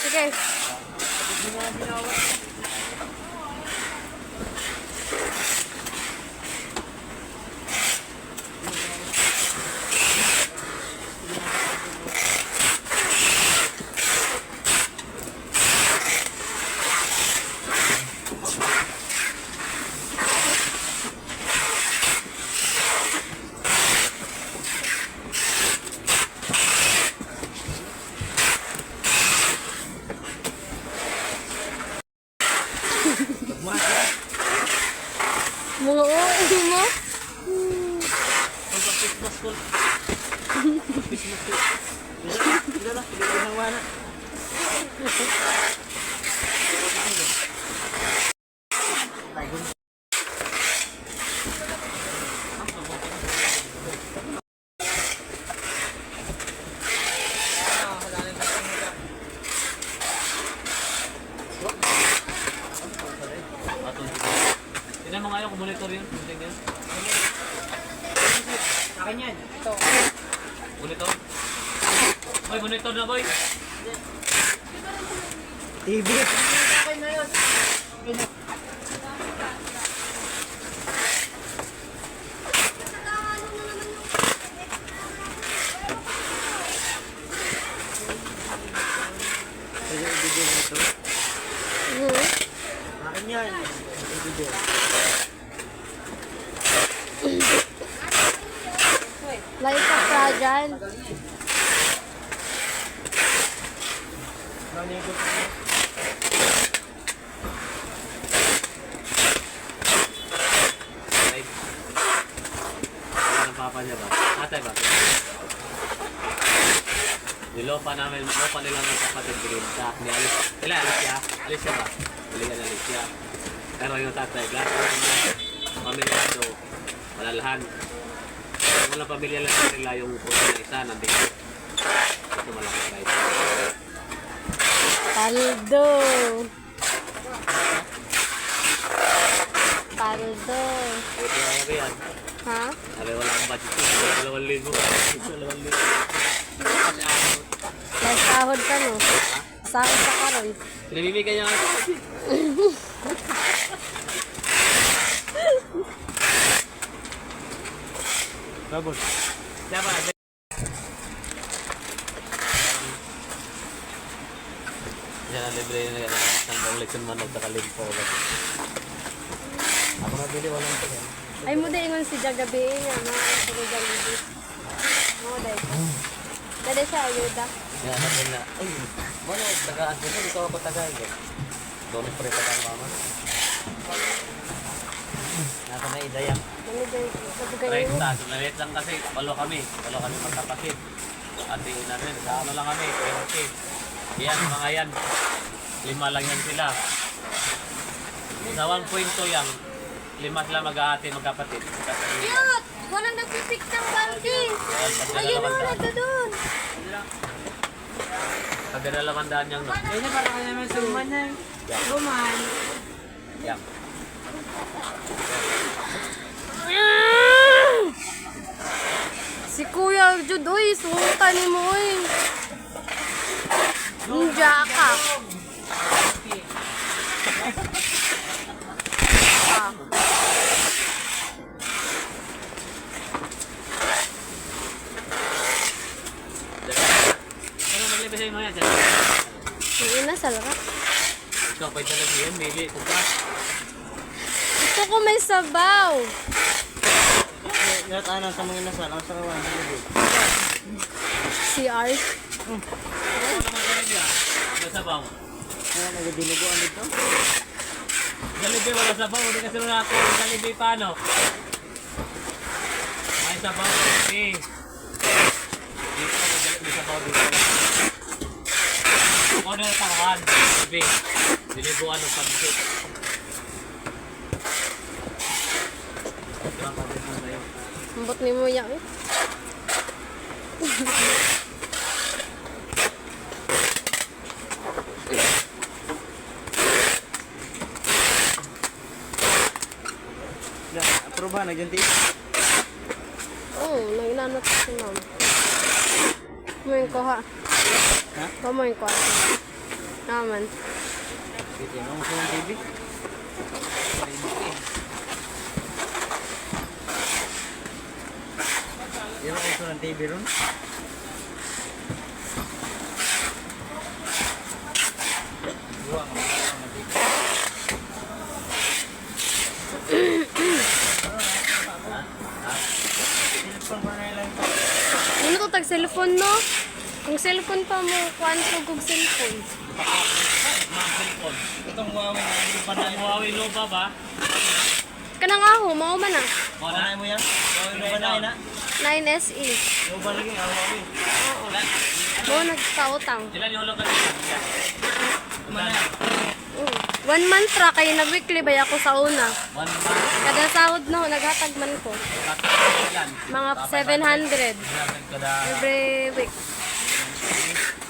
Sige. Mga OA mo? Tignan mo nga yung monitor yun. Tignan. Akin yan. Ito. Monitor? Boy, monitor na boy. TV. Akin na yun. Pwede i-video mo ito. Akin yan. I-video. Like a fragile. Nanigot mo. Ay. Ano ang papa niya ba? Atay ba? Nilopa namin, lopa nila ng kapatid green sa ni Alice. Sila, Alicia. Alicia ba? Biligan na Alicia. Pero yung tatay, lahat ng pamilya ito, malalahan. Walang pamilya lang nila yung puso na isa, nandito. Ito malaki guys. Paldo. Paldo. Ito na yan. Ha? Sabi wala akong budget ko. 2,000. 2,000. May sahod ka no? Sahod ka karon. Pinabibigyan niya nga ito. Babos. Siya ba? Siya na libre na yan. Hanggang leksyon man at nakalimpo. Ako nabili, walang ito. Ay mo din ingon si Jagabi nga na sa Jollibee. Mo dai. Dali siya ayuda. Yan natin na. Ay, wala. Tagaan ko. Ito ako tagaan. Doon pre tagaan mama. Nasa na idayang. Ano dai sa bugay Right, mo? taas. Maliit lang kasi. Walo kami magkapatid. Ate natin. Sa ano lang kami. 20. Yan, mga yan. 5 lang yan sila. Sa 1.2 yan. 5 sila mag-aate, magkapatid. Cute! Walang nagpipik ng banking. Ayun na nito doon. Pagdadalawandaan niyang no. Kaya para ka naman suman na. Suman. Yan. Si Kuya Jud, uy, sultan ni mo, uy. Ninja ka. Ah. Ano maglibay sa'yo mga yan? Yung ina, salak. Ikaw pa'y talaga yun, mili. Kuka. Gusto ko may sabaw. Ngayon tayo sa mga inasal. Ang sarawan. CR. Ano naman kayo niya? Wala sabaw. Kaya nagadinuguan dito. Jollibee wala sabaw. Hindi kasi nung ako. Jollibee paano? May sabaw. Okay. Dito may sabaw dito. Kung ano yung tangan. Jollibee. Dinibuan ng pansit. Ito ang pagkakas na sa'yo. Ambot ni mo yan, eh. Approve ba? Nagyanti? Oo, naglanat si ma'am. Kumain ko ha. Ha? Kumain ko ha. Naman. Sige, ano gusto ng TV? Yan ang gusto ng TV ron. Buwang ang TV. Cellphone pa na lang. Ano to tag cellphone no? Kung cellphone pa mo, kuan ko kung cellphone. Mga cellphone. Itong Huawei na hindi pa na Ang Huawei Nova ba? Kanang aho, mao man na. Panay mo yan? Huawei ba na na? 9SE. Yung ba lagi ang Huawei? Oo. Mo nagkautang. Ilan yung hulog ka nila? Manay. 1 month ra kay nag-weekly bay ako sa una. 1 month. Kada sahod no, naghatag man ko. Ilan? Mga 700 Kada... every week.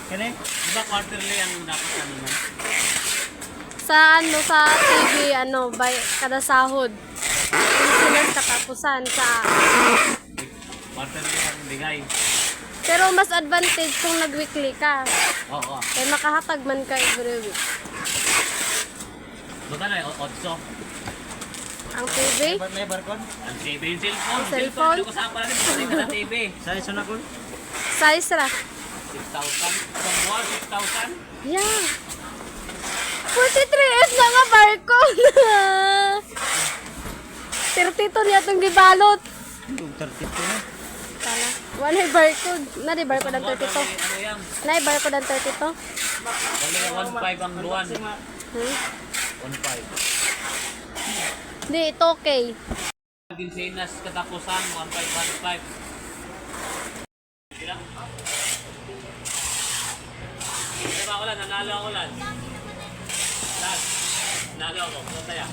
Kani? Di ba quarterly ang dapat ano man? Sa ano sa TV ano by kada sahod. Sinas katapusan sa Quarterly ang bigay. pero mas advantage kung nag-weekly ka. Oo. Kaya makahatag man ka every week. Buta na yung 8. Ang TV, Ba't may barcode? Ang TV yung cellphone. Cellphone? Hindi ko saan pala rin. Pwede ka na TV. Sa iso na ko? size ra. 6,000. From buwan, 6,000. Yeah. 43S na nga barcode. 32 niya itong gibalot. Yung 32 na. Tala. Wala yung barcode. Na di barcode ang 32. Ano yan? Na yung barcode ang 32. Wala yung 1,500 ang buwan. 1,500. Hindi, ito okay. Ginsinas katapusan, 1,515. Sila? Kaya ba ulan? Nanalo ako ulan. Ulan. Nanalo ako. Ano tayo?